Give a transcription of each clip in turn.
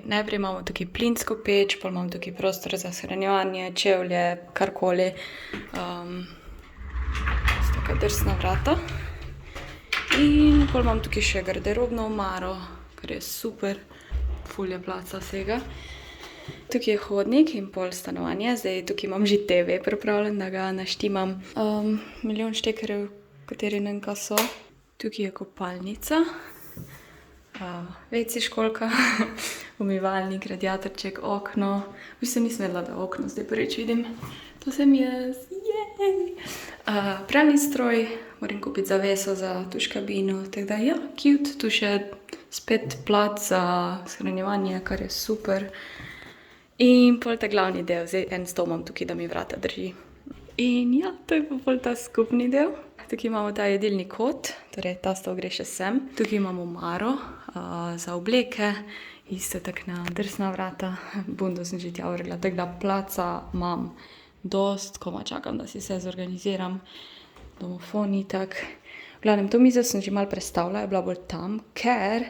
Najprej imamo tukaj plinsko peč, potem imamo tukaj prostor za shranjevanje, čevlje, karkoli. Taka drsna vrata. In potem imam tukaj še garderobno omaro, kar je super, ful je placa vsega. Tukaj je hodnik in pol stanovanje, zdaj tukaj imam že TV pripravljen, da ga naštimam. Milijon štekerjev, kateri ne vem, kaj so. Tukaj je kopalnica, WC školjka, umivalnik, radiatorček, okno. V bistvu nisem vedela, da okno zdaj prvič vidim. To sem jaz, jej! Pralni stroj, moram kupiti zaveso za tuš kabino, tako da ja, cute. Tu še spet plac za shranjevanje, kar je super. In pol ta glavni del, zdaj en stol imam tukaj, da mi vrata drži. In ja, to je pa pol ta skupni del. Tukaj imamo ta jedilni kot, torej ta stol gre še sem. Tukaj imamo omaro za obleke, isto tako na drsna vrata. Bundo sem že tja vrgla, tako da placa imam dost, komaj čakam, da si vse zorganiziram. Domofon itak. V glavnem, to mizo sem že malo prestavila, je bila bolj tam, ker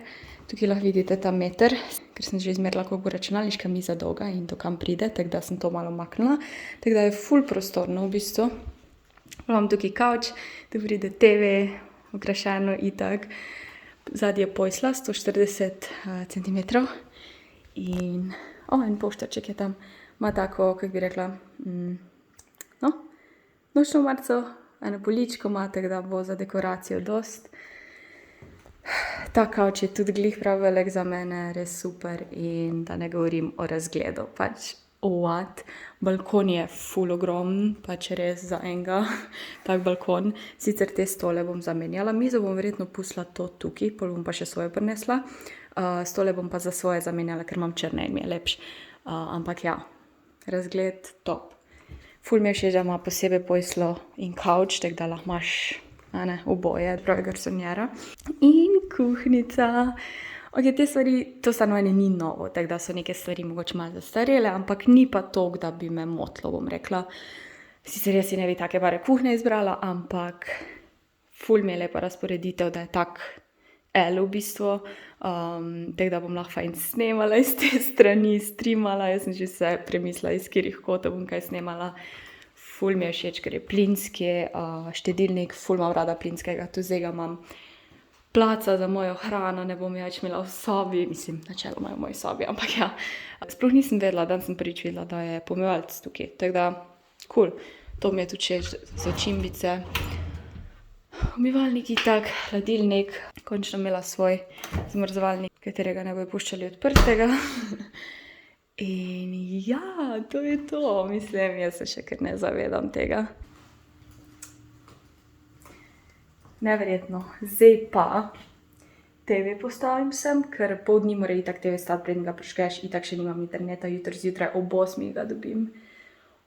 tukaj lahko vidite ta meter, ker sem že izmerila, koliko bo računalniška miza dolga in do kam pride, tako da sem to malo maknila. Tako da je ful prostorno v bistvu. Imam tukaj kavč, tu pride TV, okrašeno itak. Zadnji je pojsla, 140 cm. In en poštarček je tam. Ima tako, kako bi rekla, nočno omarico, eno poličko ima, tako da bo za dekoracijo dost. Ta kavč je tudi glih prav velik za mene, res super, in da ne govorim o razgledu, pač what. Balkon je ful ogromen, pač res za enega tak balkon. Sicer te stole bom zamenjala, mizo bom verjetno pustila to tukaj, pol bom pa še svojo prinesla. Stole bom pa za svoje zamenjala, ker imam črne in mi je lepš. Ampak ja, razgled top. Ful mi je všeč, da ima posebej poslo in kavč, tako da lahko imaš oboje, pravi garsonjera. In kuhnica. Te stvari, to stanovanje ni novo, tako da so neke stvari mogoče malo zastarele, ampak ni pa toliko, da bi me motilo, bom rekla. Sicer jaz si ne bi take bare kuhne izbrala, ampak ful mi je lepa razporeditev, da je tak L v bistvu. Tako da bom lahko fajn snemala iz te strani, streamala. Jaz sem že vse premislila, iz katerih kotov bom kaj snemala. Ful mi je všeč, ker je plinski štedilnik, ful imam rada plinskega, tu zdaj ga imam. Placa za mojo hrano ne bom več imela v sobi, mislim, načeloma je v moji sobi, ampak ja. Sploh nisem vedela, dan sem prvič videla, da je pomivalec tukaj, tako da, cool. To mi je tudi všeč, začimbice. Umivalnik itak, hladilnik, končno imela svoj zamrzovalnik, katerega ne bojo puščali odprtega. In ja, to je to, mislim, jaz se še kar ne zavedam tega. Neverjetno. Zdaj pa TV postavim sem, ker pol dni mora itak TV stati, preden ga prižgeš, itak še nimam interneta, jutri zjutraj ob 8 ga dobim.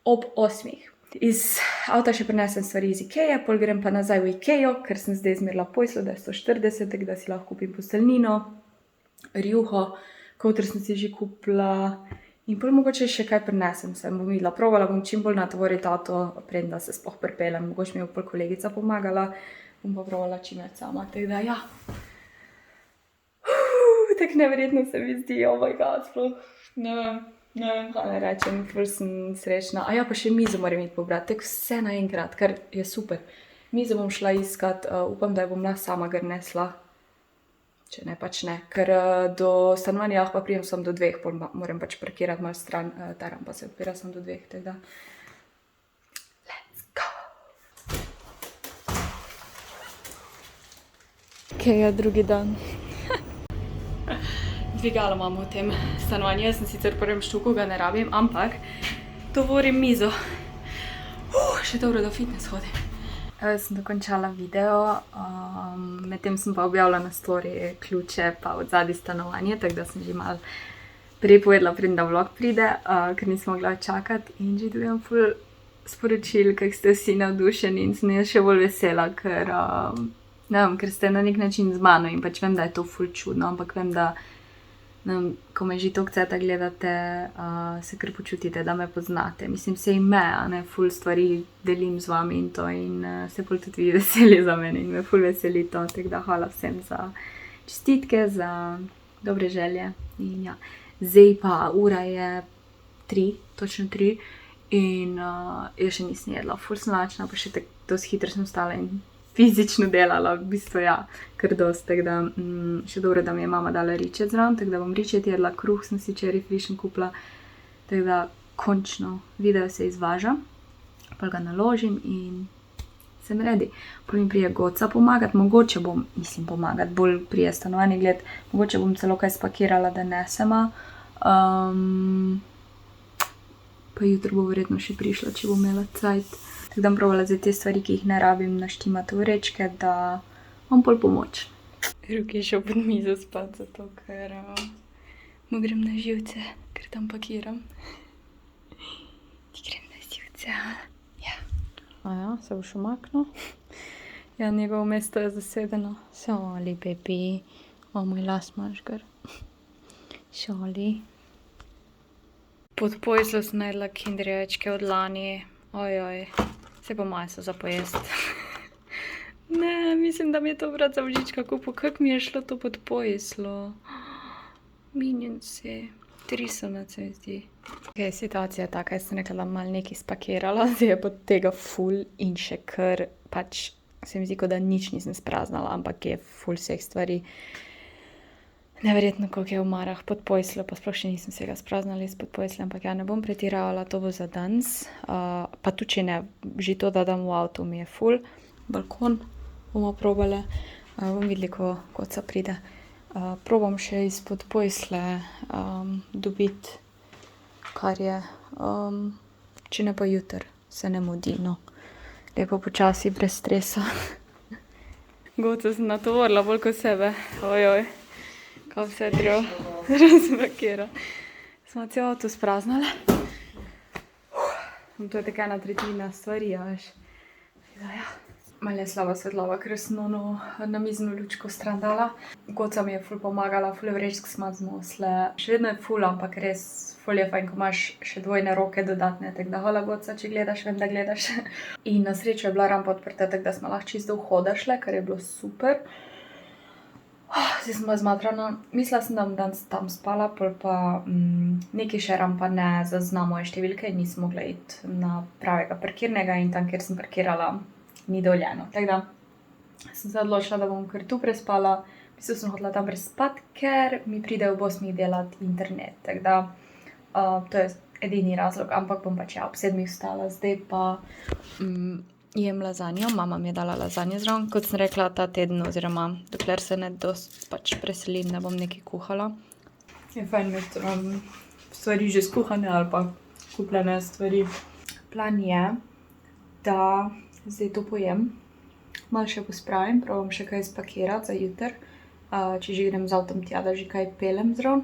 Ob 8. Iz avta še prinesem stvari iz Ikeje, pol grem pa nazaj v Ikejo, ker sem zdaj izmerila poslo, da je 140, tako da si lahko kupim posteljnino, rjuho, koter sem si že kupila. In pol mogoče še kaj prinesem sem, bom videla. Probala bom čim bolj natvoriti avto, preden da se sploh pripeljem. Mogoče mi je pol kolegica pomagala. Bom pa probala čim več sama, tako da ja. Tako neverjetno se mi zdi, oh my god, sploh. Ne vem, kaj ne rečem, ful sem srečna. Ja, pa še mizo moram iti pobrati, tako vse naenkrat, kar je super. Mizo bom šla iskat, upam, da jo bom sama gor nesla. Če ne, pač ne, ker do stanovanja lahko pa prijem sem do 2, pol moram pač parkirati malo stran, ta rampa se odpira sem do 2, tako da. Ikeja, drugi dan. Dvigalo imamo v tem stanovanju, jaz sem sicer v prvem štuku, ga ne rabim, ampak tovorim mizo. Še dobro, da fitness hodim. Jaz sem dokončala video, medtem sem pa objavila na story ključe pa od zadaj stanovanje, tako da sem že malo prej povedala, preden da vlog pride, ker nisem mogla čakati in že dobivam ful sporočil, kako ste vsi navdušeni in sem jaz še bolj vesela, ker ne vem, ker ste na nek način z mano in pač vem, da je to ful čudno, ampak vem, da ko me že toliko cajta gledate, se kar počutite, da me poznate. Mislim, sej me, ful stvari delim z vami in to in se pol tudi vi veseli za mene in me ful veseli to, tako da hvala vsem za čestitke, za dobre želje. In ja, zdaj pa ura je 3, točno 3 in jaz še nisem jedla, ful sem lačna, pa še tako dosti hitro sem vstala in fizično delala, v bistvu ja, kar dosti, tako da še dobro, da mi je mama dala ričet zraven, tako da bom ričet jedla, kruh sem si včeraj frišen kupila, tako da končno video se izvaža, pa ga naložim in sem ready. Pol mi prije Goca pomagati, mogoče bom, pomagati, bolj prije stanovanje gled, mogoče bom celo kaj spakirala, da nesema. Pa jutro bo verjetno še prišla, če bom imela cajt. Tako da bom provala zdaj te stvari, ki jih ne rabim, naštimati v vrečke, da imam pol pomoč. Rok je šel pod mizo spat, zato ker mu grem na živce, ker tam pakiram. Ti grem na živce, ja. Aja, se boš umaknil? Ja, njegovo mesto je zasedeno. Sorry, baby. O, moj las imaš gor. Sorry. Pod pojslo sem najedla Kinder jajčke od lani. Ojoj. Se pa moje so za pojest. Ne, mislim, da mi je to brat za Božička kupil. Kako mi je šlo to pod pojslo? Minjenci. 3 se mi zdi. Okay, situacija je taka, jaz sem rekla, da malo nekaj spakirala, zdaj je pod tega ful in še kar, pač se mi zdi, kot da nič nisem spraznala, ampak je ful vseh stvari. Neverjetno, koliko je v marah pod pojslo, pa sploh še nisem vsega spraznala iz pod pojsla, ampak ja, ne bom pretiravala, to bo za danes. Pa tudi, če ne, že to, da dam v avto, mi je ful. Balkon bomo probale, bom videli, ko Goca pride. Probam še izpod pojsle dobiti, kar je, če ne pa jutr, se ne mudi, no. Lepo počasi, brez stresa. Goca sem natovorila bolj kot sebe, ojoj, kaj vse treba razpakirati. Smo cel avto spraznale. To je taka 1/3 stvari, a veš. Ja. Malo je slaba svetlova, ker sem ono namizno lučko stran dala. Goca mi je ful pomagala, ful je vrečk smo znosile. Še vedno je ful, ampak res ful je fajn, ko imaš še dvojne roke dodatne. Tako da hvala Goca, če gledaš, vem, da gledaš. In na srečo je bila rampa odprta, tako da smo lahko čisto do vhoda šle, kar je bilo super. Zdaj sem bila zmatrana. Mislila sem, da bom danes tam spala, pol pa nekaj še rampa ne zazna moje številke in nisem mogla iti na pravega parkirnega in tam, kjer sem parkirala, ni dovoljeno. Tako da sem se odločila, da bom kar tu prespala. V bistvu sem hotela tam prespati, ker mi pride ob 8 delati internet. Tako da to je edini razlog, ampak bom pač ja ob 7 vstala. Zdaj pa jem lazanjo, mama mi je dala lazanje zraven. Kot sem rekla, ta teden oziroma dokler se ne dosti pač preselim, ne bom nekaj kuhala. Je fajn imeti stvari že skuhane ali pa kupljene stvari. Plan je, da zdaj to pojem, malo še pospravim, probam še kaj spakirati za jutr, če že grem z avtom tja, da že kaj pelem zraven.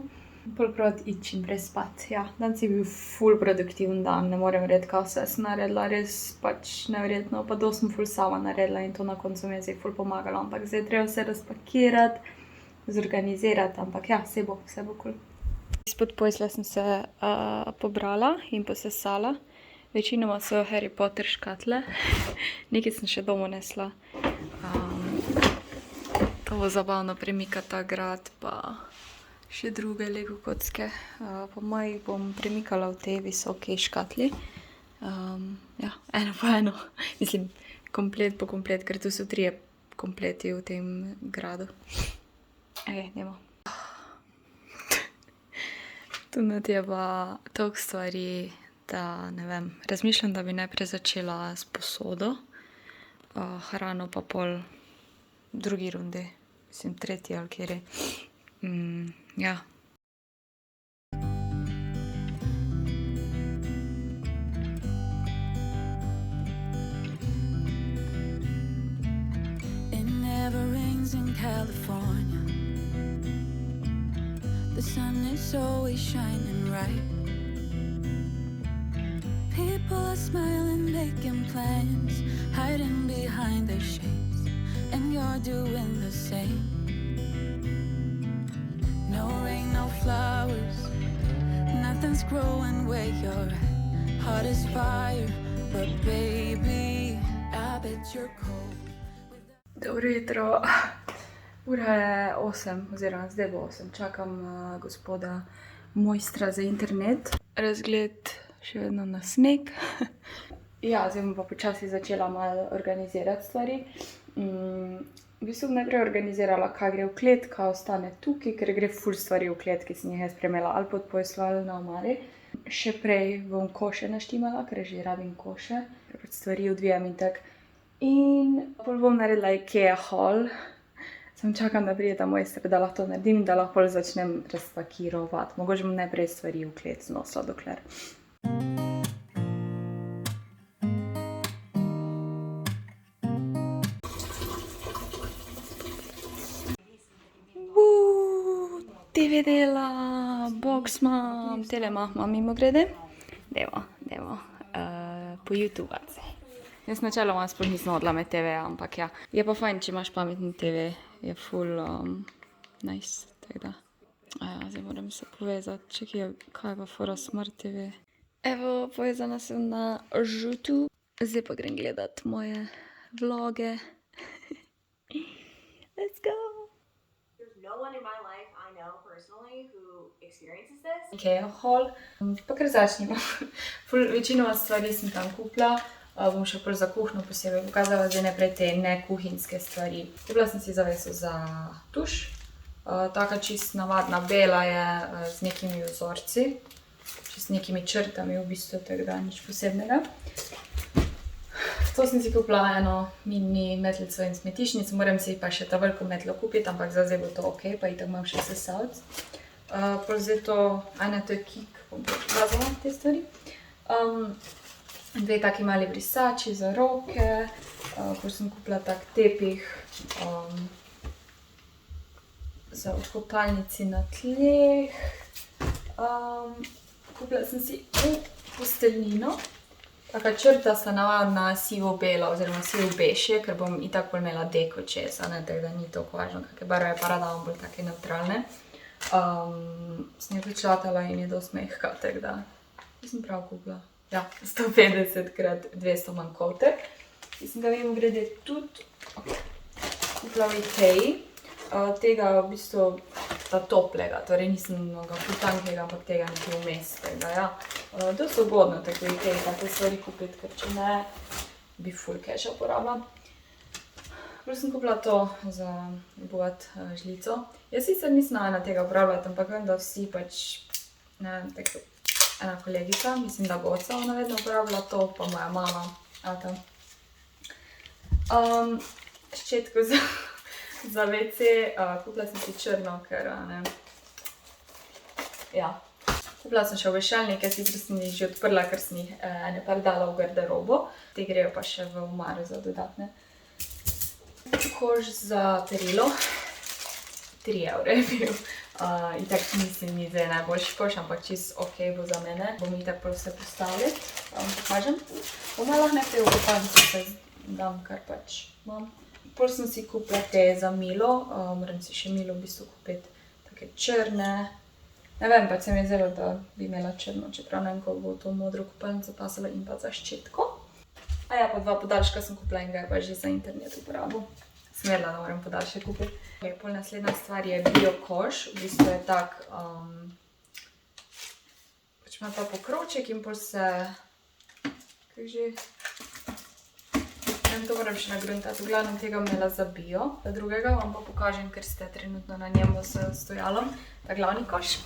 Pol probati iti čim prej spat. Ja, danes je bil ful produktiven dan, ne morem verjeti, kaj vse sem naredila, res pač neverjetno, pa to sem ful sama naredila in to na koncu mi je zdaj ful pomagalo, ampak zdaj treba vse razpakirati, zorganizirati, ampak ja, vse bo cool. Izpod pojsla sem se pobrala in posesala. Večinoma so Harry Potter škatle, nekaj sem še domov nesla. To bo zabavno premikati ta grad, pa še druge Lego kocke. Po mojih bom premikala v tej visoki škatli. Ja, eno po eno. Mislim, komplet po komplet, ker tu so 3 kompleti v tem gradu. Dajmo. Tu not je pa toliko stvari, da ne vem, razmišljam, da bi najprej začela s posodo, hrano pa pol drugi rundi, mislim tretji ali kjeri. Ja. It never rains in California. The sun is always shining bright. People are smiling, making plans, hiding behind their shades, and you're doing the same. No rain, no flowers, nothing's growing where you're at. Heart is fire, but baby, I bet you're cold. Dobro jutro. Ura je 8, oziroma zdaj bo 8. Čakam gospoda mojstra za internet. Razgled še vedno na sneg. Ja, zdaj bom pa počasi začela malo organizirati stvari. V bistvu bom najprej organizirala, kaj gre v klet, kaj ostane tukaj, ker gre ful stvari v klet, ki sem jih jaz premela ali pod poslo ali na omari. Še prej bom koše naštimala, ker že rabim koše, ker pač stvari odvijam in tak. In pol bom naredila IKEA haul. Sem čakam, da pride ta mojster, da lahko to naredim in da lahko pol začnem razpakirovati. Mogoče bom najprej stvari v klet znosila dokler. TV dela, box imam, tele imam mimo grede. Dajmo, po YouTube-aci. Jaz načeloma sploh nisem hodila med TV, ampak ja. Je pa fajn, če imaš pametni TV, je ful nice, tako da. Zdaj moram se povezati, čekaj, kaj je pa fora Smart TV. Evo, povezana sem na YouTube. Zdaj pa grem gledat moje vloge. Let's go! No one in my life I know personally who experiences this. IKEA haul. Pa kar začnimo. Večinoma stvari sem tam kupila. Bom še pol za kuhno posebej pokazala, zdaj najprej te nekuhinjske stvari. Kupila sem si zaveso za tuš. Taka čist navadna bela je z nekimi vzorci. Čist nekimi črtami v bistvu, tako da nič posebnega. To sem si kupila eno mini metlico in smetišnico, moram si pa še ta veliko metlo kupiti, ampak za zdaj bo to ok, pa itak imam še sesalc. Pol zdaj to, to je kik, bom pokazala te stvari. Dve taki mali brisači za roke, pol sem kupila tak tepih za v kopalnici na tleh. Kupila sem si posteljnino. Taka črtasta navadna sivo-bela oziroma sivo-bež, ker bom itak bolj imela deko čez, tako da ni toliko važno, kakve barve pa rada imam bolj take neutralne. Sem jo pričlatala in je dosti mehka, tako da sem prav kupila. Ja, 150x200 manj kotek. Ki sem ga mimo grede tudi kupila v IKEA. Tega v bistvu toplega, torej nisem ga ful tankega, ampak tega nekaj vmes, tako da ja. Dosti ugodno tako v IKEA take stvari kupiti, ker če ne, bi ful keša porabila. Pol sem kupila to za obuvati žlico. Jaz sicer nisem navajena tega uporabljati, ampak vem, da vsi pač, ne vem, tako ena kolegica, mislim, da Goca, ona vedno uporabila to, pa moja mama. Ščetko za WC, kupila sem si črno, ker ne. Ja. Kupila sem še obešalnike, sicer sem jih že odprla, ker sem jih ene par dala v garderobo. Te grejo pa še v omaro za dodatne. Koš za perilo. 3 evre je bil. Itak mislim, ni zdaj najboljši koš, ampak čist ok bo za mene. Bom itak pol vse postavljati, da vam pokažem. Bom lahko nekaj v kopalnici se dam, kar pač imam. Pol sem si kupila te za milo, moram si še milo v bistvu kupiti take črne. Ne vem, pač se mi je zdelo, da bi imela črno, čeprav ne vem, ko bo to modro kopalnico pasalo in pa za ščetko. Ja, pa 2 podaljška sem kupila in ga je pa že za internet uporabil. Sem vedela, da moram podaljšek kupiti. Pol naslednja stvar je bio koš, v bistvu je tak, pač ima ta pokrovček in pol se, kako že, to moram še nagruntati, v glavnem tega imela za bio, za drugega vam pa pokažem, ker ste trenutno na njem s stojalom, ta glavni koš.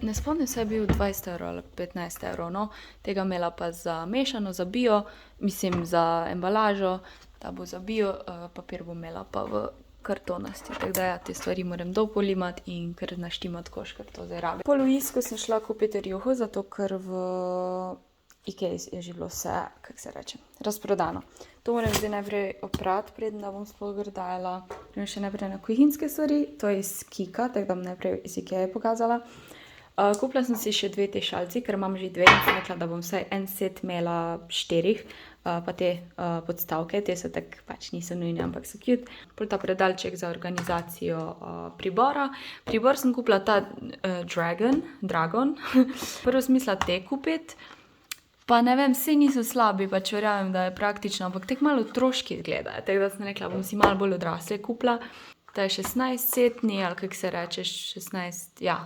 Ne spomnim se, je bil 20 evrov ali 15 evrov, no, tega imela pa za mešano, za bio, mislim za embalažo, ta bo za bio, papir bom imela pa v kartonasti, tako da ja, te stvari moram dopolimati in kar naštimati koš, ker to zdaj rabim. Pol v Isku sem šla kupiti rjuho, zato ker v IKEA je že bilo vse, kako se reče, razprodano. To moram zdaj najprej oprati, preden da bom sploh dajala. Grem še najprej na kuhinjske stvari, to je iz Kika, tako da bom najprej iz IKEA pokazala. Kupila sem si še 2 te šalci, ker imam že 2 in sem rekla, da bom vsaj en set imela 4, pa te podstavke, te so tak, pač niso nujne, ampak so cute. Pol ta predalček za organizacijo pribora. Pribor sem kupila ta Dragon. Prvo sem mislila te kupiti, Pa ne vem, vsi niso slabi, pač verjamem, da je praktično, ampak tek malo otroški izgledajo. Tako da sem rekla, bom si malo bolj odrasle kupila. Ta je 16-setni, ali kako se reče, 16, ja,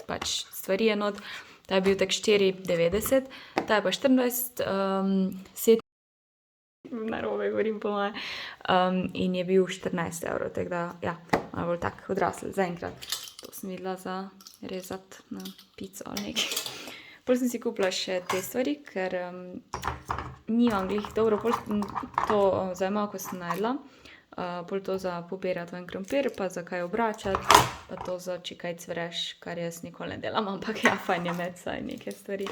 pač stvari je not. Ta je bil tak 4,90, ta je pa 24-setni, narobe govorim po moje, in je bil 14 €, tako da, ja, malo bolj tak odrasel, zaenkrat. To sem videla za rezati na pico ali nekaj. Pol sem si kupila še te stvari, ker nimam glih dobro, pol to za malo, ko sem najdla, pol to za pobirati ven krompir, pa za kaj obračati, pa to za če kaj cvreš, kar jaz nikoli ne delam, ampak ja, fajn je imeti vsaj neke stvari.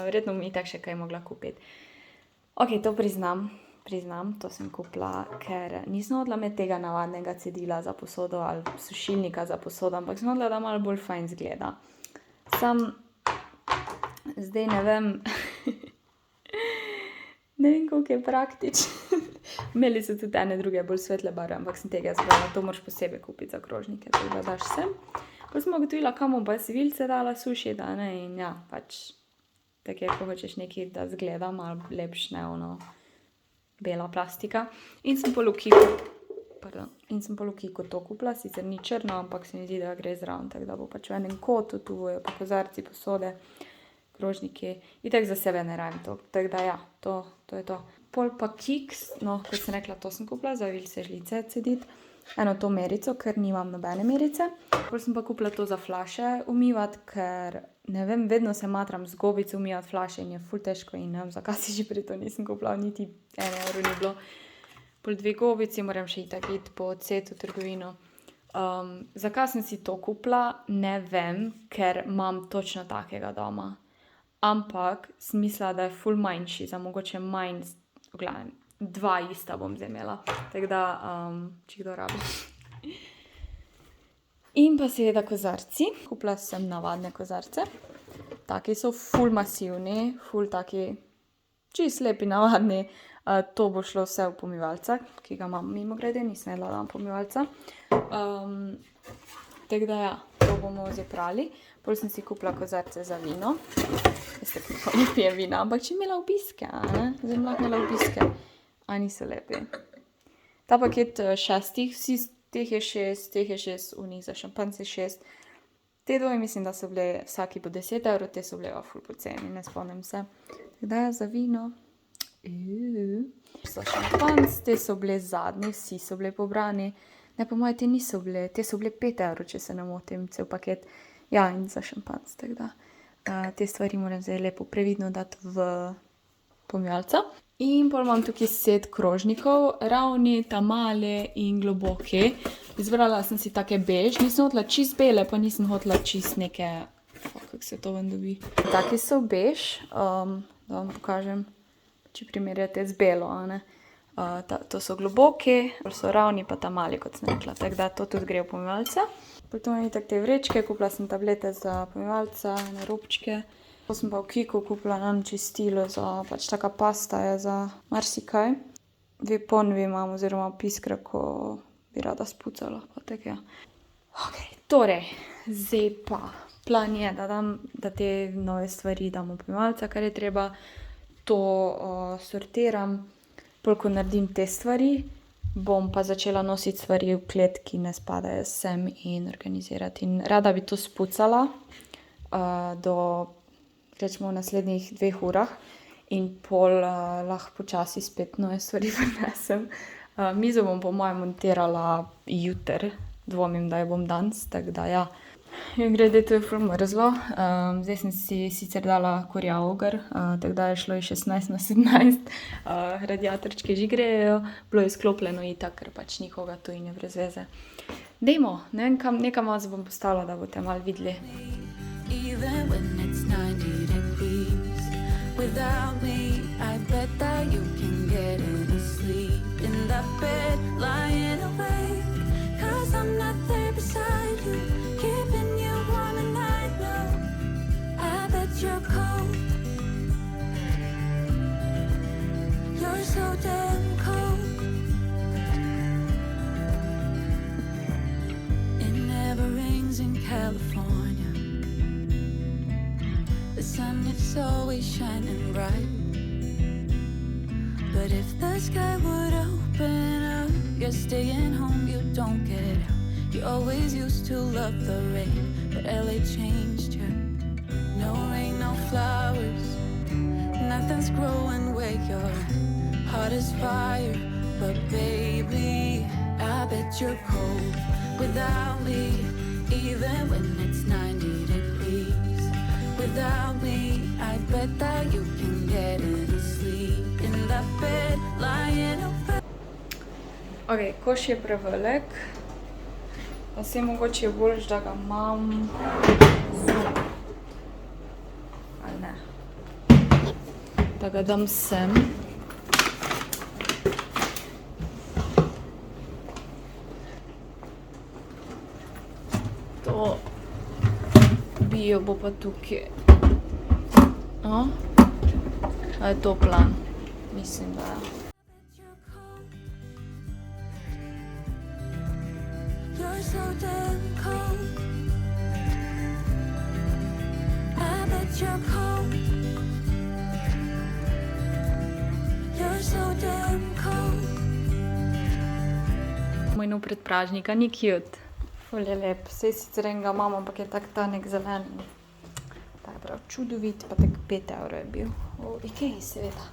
Verjetno bom itak še kaj mogla kupiti. Ok, to priznam, to sem kupila, ker nisem hodila imeti tega navadnega cedila za posodo ali sušilnika za posodo, ampak sem hodila, da malo bolj fajn izgleda. Zdaj ne vem, koliko je praktično. Imeli so tudi ene druge bolj svetle barve, ampak sem tega zbrala, to moraš posebej kupiti za krožnike, to da daš sem. Pa sem ugotovila, kam bom pa svilce dala sušiti, ne, in ja, pač, tako je, ko hočeš nekaj, da zgleda malo lepš, ne ono, bela plastika. In sem pol v Kiku to kupila, sicer ni črno, ampak se mi zdi, da gre zraven, tako da bo pač v enem kotu, tu bojo pa kozarci, posode, krožniki, itak za sebe ne rabim to, tako da ja, to je to. Pol pa Kiks, no, kot sem rekla, to sem kupila, za vilce žlice cediti, eno to merico, ker nimam nobene merice. Pol sem pa kupila to za flaše umivati, ker, ne vem, vedno se matram z gobico umivati flaše in je ful težko in ne vem, zakaj si že prej to nisem kupila, niti 1 € ni bilo. Pol 2 gobici, moram še itak iti po Cet v trgovino. Zakaj sem si to kupila, ne vem, ker imam točno takega doma. Ampak sem mislila, da je ful manjši, za mogoče manj, v glavnem, 2 ista bom zdaj imela. Tako da, če kdo rabi. In pa seveda kozarci. Kupila sem navadne kozarce. Taki so ful masivni, ful taki, čist lepi, navadni. To bo šlo vse v pomivalca, ki ga imam mimogrede, nisem vedela, da imam pomivalca. Tako da ja, to bomo zdaj prali. Pol sem si kupila kozarce za vino. Veste, kako ne pijem vina, ampak če imela obiske, ne? Zdaj bom lahko imela obiske. A niso lepi. Ta paket 6, vsi teh je 6, v njih za šampanjce 6. Te dvoje mislim, da so bile vsaki po 10 €, te so bile ful poceni, ne spomnim se. Tako da za vino. Za šampanjc, te so bile zadnji, vsi so bile pobrani. Ne, po moje te niso bile, te so bile 5 €, če se ne motim, cel paket. Ja, in za šampanjc, tako da. Te stvari moram zdaj lepo previdno dati v pomivalca. In pol imam tukaj set krožnikov, ravni, mali in globoki. Izbrala sem si take bež, nisem hotela čist bele, pa nisem hotela čist neke, kako se to ven dobi. Taki so bež, da vam pokažem, če primerjate z belo, a ne. To so globoki, so ravni pa mali, kot sem rekla, tako da to tudi gre v pomivalce. Potem imam itak te vrečke, kupila sem tablete za pomivalca, ene robčke. To sem pa v Kiku kupila čistilo za, pač taka pasta je za marsikaj. 2 ponvi imam, oziroma piskra, ko bi rada spucala, pa tako ja. Ok, torej, zdaj pa plan je, da te nove stvari dam v pomivalca, kar je treba. To sortiram, pol ko naredim te stvari, bom pa začela nositi stvari v klet, ki ne spadajo sem in organizirati. In rada bi to spucala do, rečemo, v naslednjih 2 urah in pol lahko počasi spet nove stvari prinesem. Mizo bom po mojem montirala jutri, dvomim, da jo bom danes, tako da ja. In glede, to je ful mrzlo. Zdaj sem si sicer dala kurjav ogenj, tako da je šlo iz 16 na 17. Radiatorčki že grejejo, bilo je izklopljeno itak, ker pač nikoga tu in je brez veze. Dajmo, ne vem kam, nekam vas bom postavila, da boste malo videli. Even when it's 90 degrees without me, I bet that you can get any sleep in that bed, lying awake, 'cause I'm not there beside you, keeping you warm and I know, I bet you're cold, you're so damn cold. It never rains in California, the sun is always shining bright. the sky would open up. You're staying home, you don't get out. You always used to love the rain, but LA changed you. No rain, no flowers, nothing's growing where your heart is fire. But baby, I bet you're cold without me, even when it's 90 degrees. Without me, I bet that you can get any sleep in that bed, lying awake. Ok, koš je prevelik. Pa se mogoče je boljš, da ga imam sem. Ali ne? Da ga dam sem. To bio bo pa tukaj. A? A je to plan? Mislim, da je. You're so damn cold. I bet you're cold. You're so damn cold. Moj nov predpražnika, ni cute. Ful je lep. Sej sicer enega imam, ampak je tak ta nek zelen. Ta je prav čudovit, pa tak 5 € je bil. V Ikei seveda.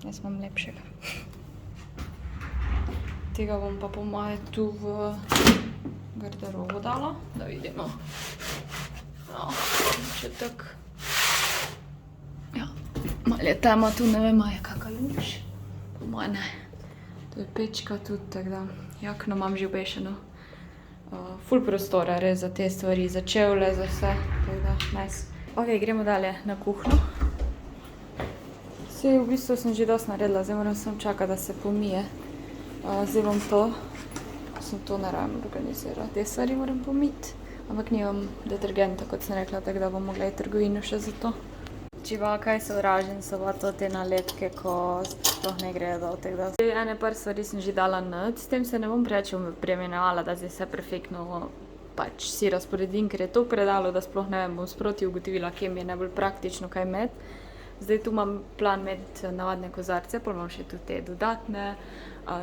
Jaz imam lepšega. Tega bom pa po moje tu v garderobo dala, da vidimo. No, če tak. Ja, malo je tema tu, ne vem, a je kaka luč. Po moje ne. To je pečka tudi, tako da jakno imam že obešeno. Ful prostora res za te stvari, za čevlje, za vse, tako da nice. Ok, gremo dalje na kuhno. Sej v bistvu sem že dosti naredila, zdaj moram samo čakati, da se pomije. Zdaj bom to, sem to ne rabim organizirala, te stvari moram pomiti, ampak nimam detergenta, kot sem rekla, tako da bom mogla iti v trgovino še za to. Čiva, kaj sovražim, so pa to te nalepke, ko sploh ne gredo, tako da. Zdaj ene par stvari sem že dala not, s tem se ne bom preveč obremenjevala, da zdaj vse perfektno pač si razporedim, ker je to predalo, da sploh ne vem, bom sproti ugotovila, kje mi je najbolj praktično kaj imeti. Zdaj tu imam plan imeti navadne kozarce, pol imam še tu te dodatne,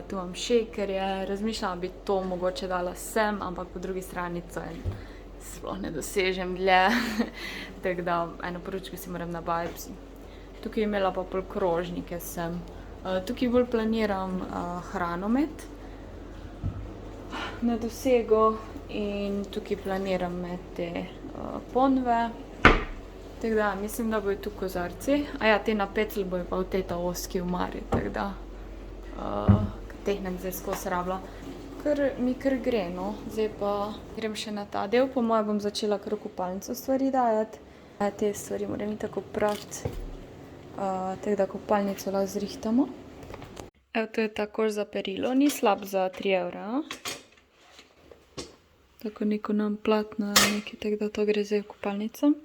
tu imam shakerje, razmišljam, bi to mogoče dala sem, ampak po drugi strani to sploh ne dosežem dlje, tako da eno poručko si moram nabaviti. Tukaj imela pa pol krožnike sem. Tukaj bolj planiram hrano imeti na dosego in tukaj planiram imeti te ponve. Tako da, mislim, da bojo tu kozarci. Aja, te na pecl bojo pa v tej ta oski omari, tako da teh nem zdaj skozi rabila. Mi kar gre, no. Zdaj pa grem še na ta del. Po moje bom začela kar v kopalnico stvari dajati. Te stvari moram tako prati, tako da kopalnico lahko zrihtamo. Evo, to je ta koš za perilo, ni slab za 3 €. Tako neko nam platno nekaj, tako da to gre zdaj v kopalnico.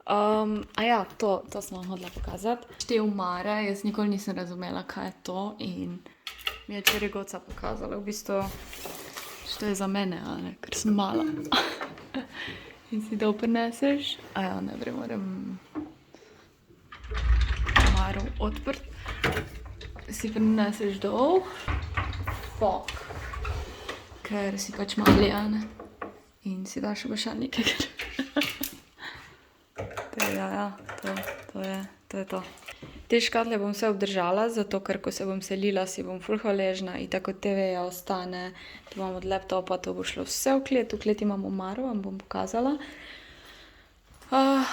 Aja, to sem vam hodila pokazati. Te omare, jaz nikoli nisem razumela, kaj je to in mi je čeregoca pokazala, v bistvu, što je za mene, a ne, ker sem mala. In si dol prineseš, aja, ne moram omaro odprt. Si prineseš dol, fok, ker si pač mali, a ne, in si daš obešalnike, ker ja, to je to. Te škatle bom vse obdržala, zato ker ko se bom selila, si bom ful hvaležna in tako TV-ja ostane. Tu imam od laptopa, to bo šlo vse v klet. V kleti imam omaro, vam bom pokazala.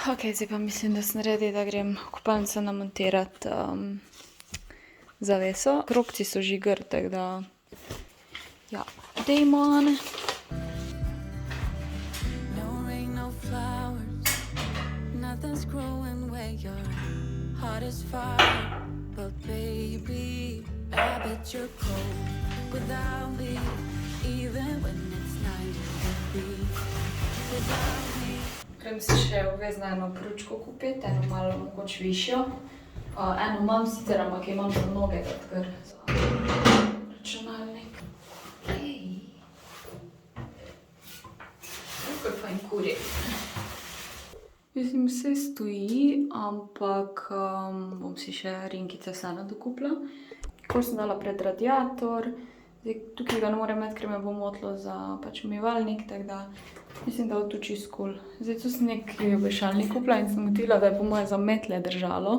Ok, zdaj pa mislim, da sem redi, da grem v kopalnico namontirati zaveso. Krogci so že gr, tako da ja, dejmo, ne. Nothing's growing where your heart is fire. But baby, I bet you're cold without me, even when it's 90 degrees. Without me. Grem si še obvezno eno pručko kupiti, eno malo mogoče višjo. Eno imam sicer, ampak imam za noge, ker za računalnik. Ej. Kako je fajn kurje. Mislim, vse stoji, ampak bom si še rinkice vseeno dokupila. Ko sem dala pred radiator, zdaj tukaj ga ne morem imeti, ker me bo motilo za pač umivalnik, tako da mislim, da bo to čisto cool. Zdaj tu sem neki obešalnik kupila in sem ugotovila, da je po moje za metle držalo,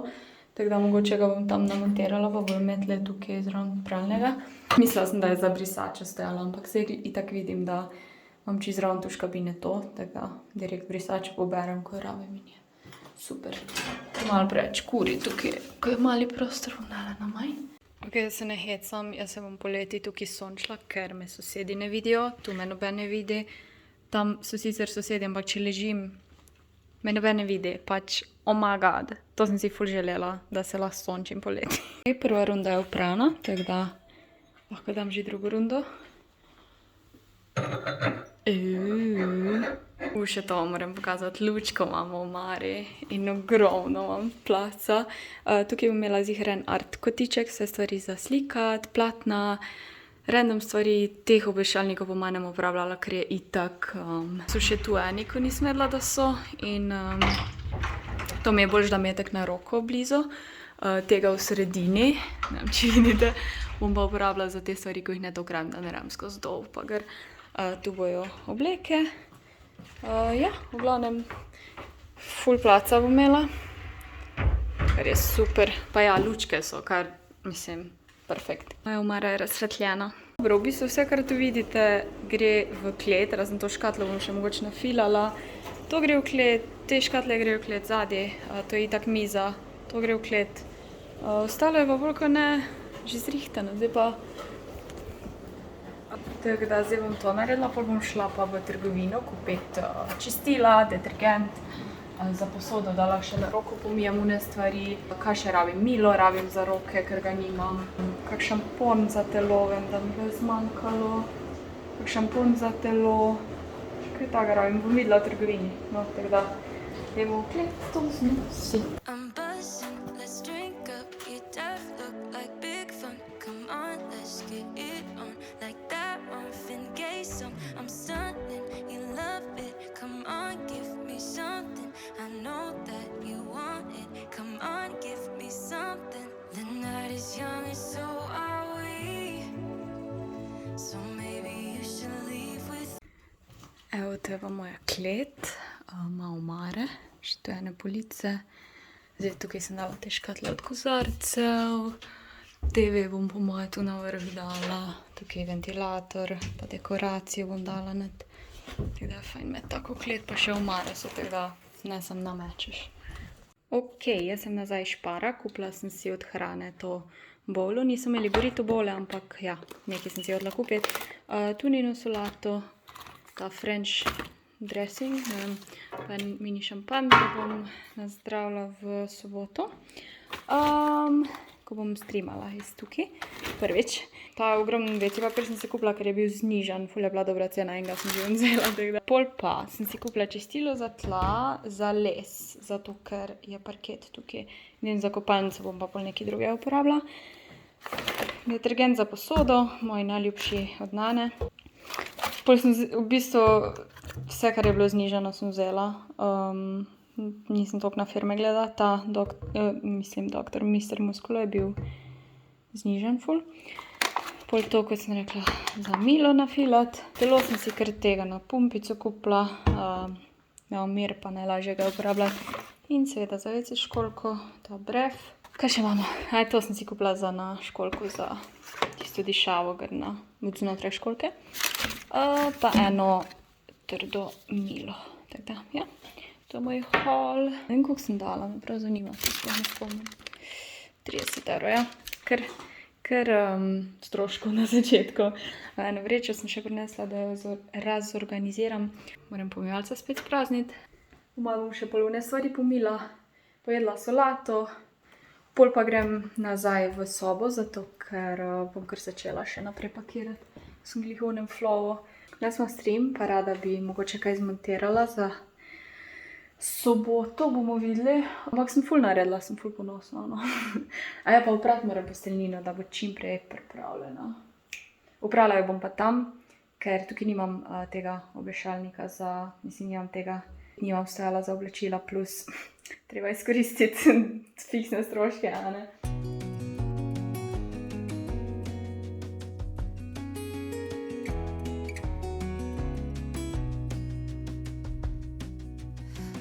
tako da mogoče ga bom tam namontirala, pa bojo metle tukaj zraven pralnega. Mislila sem, da je za brisače stojalo, ampak zdaj itak vidim, da imam čisto zraven tuš kabine to, tako da direkt brisače poberem, ko rabim in je super. Malo preveč kuri tukaj, ko je mali prostor, bom dala na manj. Ok, da se ne hecam, jaz se bom poleti tukaj sončila, ker me sosedi ne vidijo, tu me noben ne vidi. Tam so sicer sosedi, ampak če ležim, me noben ne vidi, pač oh my god. To sem si ful želela, da se lahko sončim poleti. Prva runda je oprana, tako da lahko dam že drugo rundo. Še to moram pokazati, lučko imamo v omari in ogromno imam placa. Tukaj bom imela ziher en art kotiček, vse stvari za slikati, platna, random stvari, teh obešalnikov po manj uporabljala, ker je itak. So še tu eni, ko nisem vedela, da so in to mi je boljš, da mi je tak na roko blizu. Tega v sredini, ne vem, če vidite, bom pa uporabljala za te stvari, ko jih ne dokram, da ne ram skozi dol, pa ker tu bojo obleke. Ja, v glavnem, ful placa bom imela, kar je super. Pa ja, lučke so, kar, mislim, perfekt. Moja omara je razsvetljena. Dobro, v bistvu vse, kar tu vidite, gre v klet, razen to škatlo bom še mogoče nafilala. To gre v klet, te škatle gre v klet zadnji, to je itak miza, to gre v klet. Ostalo je pa bolj kot ne že zrihtano, zdaj pa... Tako da zdaj bom to naredila, potem bom šla pa v trgovino kupiti čistila, detergent, za posodo, da lahko še na roko pomijem une stvari. Kaj še rabim? Milo rabim za roke, ker ga nimam. Kak šampon za telo, vem, da mi ga je zmanjkalo. Kak šampon za telo. Kaj takega rabim? Bom videla v trgovini. No, tako da gremo v klet, to smo vsi. I'm buzzing, let's drink up. Your death look like big fun. Come on, let's get it on. Like that Marvin Gaye song. I'm stunning, you love it. Come on, give me something. I know that you want it. Come on, give me something. The night is young and so are we. So maybe you should leave with. Evo, to je pa moja klet, ima omare, še tu ene police. Zdaj tukaj sem dala te škatle od kozarcev. TV bom po moje tu na vrh dala, tukaj je ventilator, pa dekoracijo bom dala nad. Tako da je fajn imeti tako klet, pa še omare so, tako da ne sem namečeš. Ok, jaz sem nazaj špara, kupila sem si od hrane to bolo, nisem imeli burrito bole, ampak ja, nekaj sem si hodila kupiti. Tunino solato, ta French dressing, pa en mini šampan, da bom nazdravila v soboto. Ko bom streamala iz tukaj, prvič. Ta ogromen večji papir sem si kupila, ker je bil znižan, ful je bila dobra cena in ga sem že vzela, tako da. Pol pa sem si kupila čistilo za tla, za les, zato ker je parket tukaj. In za kopalnico bom pa pol nekaj drugega uporabila. Detergent za posodo, moj najljubši od Nane. Pol sem v bistvu vse, kar je bilo znižano, sem vzela. Nisem toliko na firme gledala, ta doktor Mr. Musculo je bil znižen ful. Pol to, kot sem rekla, za milo nafilati. Telo sem si kar tega na pumpico kupila, mir pa najlažje ga uporabljati. In seveda za WC školjko, ta bref. Kaj še imamo? To sem si kupila za na školjko, za tisto dišavo, ker na znotraj školjke. Pa eno trdo milo, tako da, ja. To je moj haul. Ne vem, koliko sem dala, me prav zanima, se ne spomnim. 30 €, ja. Kar stroškov na začetku. Eno vrečo sem še prinesla, da jo razorganiziram. Moram pomivalca spet sprazniti. Doma bom še polune stvari pomila, pojedla solato. Pol pa grem nazaj v sobo, zato ker bom kar začela še naprej pakirati. Sem glih v onem flowu. Jaz imam stream, pa rada bi mogoče kaj zmontirala za soboto, bomo videli. Ampak sem ful naredila, sem ful ponosna. No. A ja, pa oprati moram posteljnino, da bo čim prej pripravljena. Oprala jo bom pa tam, ker tukaj nimam tega obešalnika za, nimam tega nima vstajala za oblačila, plus treba izkoristiti fiksne stroške, a ne.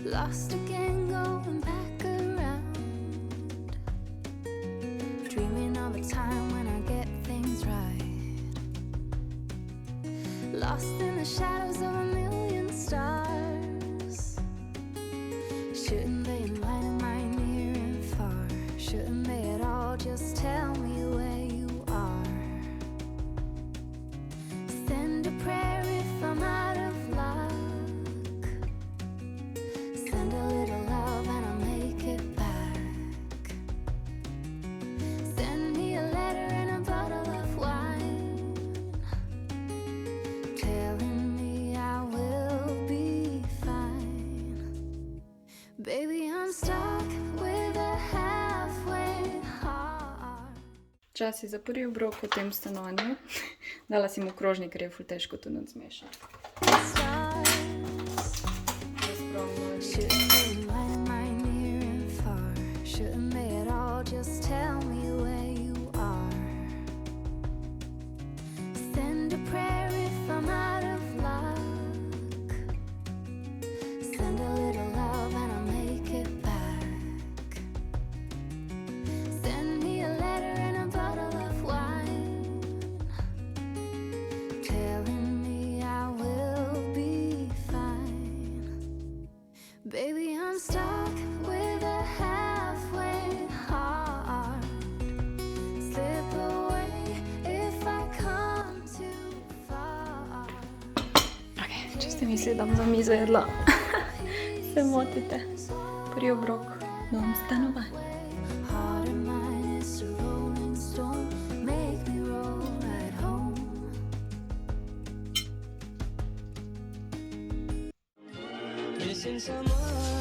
Lost again, going back around. Dreaming of a time when I get things right. Lost in the shadows of a million stars. Shouldn't they enlighten my near and far? Shouldn't they at all just tell me where you are? Send a prayer if I'm out of luck. Send a little love and I'll make it back. Send me a letter and a bottle of wine, telling me I will be fine. Baby, I'm stuck with a halfway heart. Čas je za prvi obrok v tem stanovanju. Dala si mu krožnik, ker je ful težko to nadzmešati. Stars. Shouldn't they enlighten my near and far? Shouldn't they at all just tell me where you are? Send a prayer if I'm out of luck. Send a little love and I'll make it back. Send me a letter and a bottle of wine, telling me I will be fine. Baby, I'm stuck with a halfway heart. Slip away if I come too far. Ok, če ste mislili, da bom za mizo jedla, se motite. Prvi obrok v novem stanovanju. Heart of mine is a rolling stone. Make me roll right home. Missing someone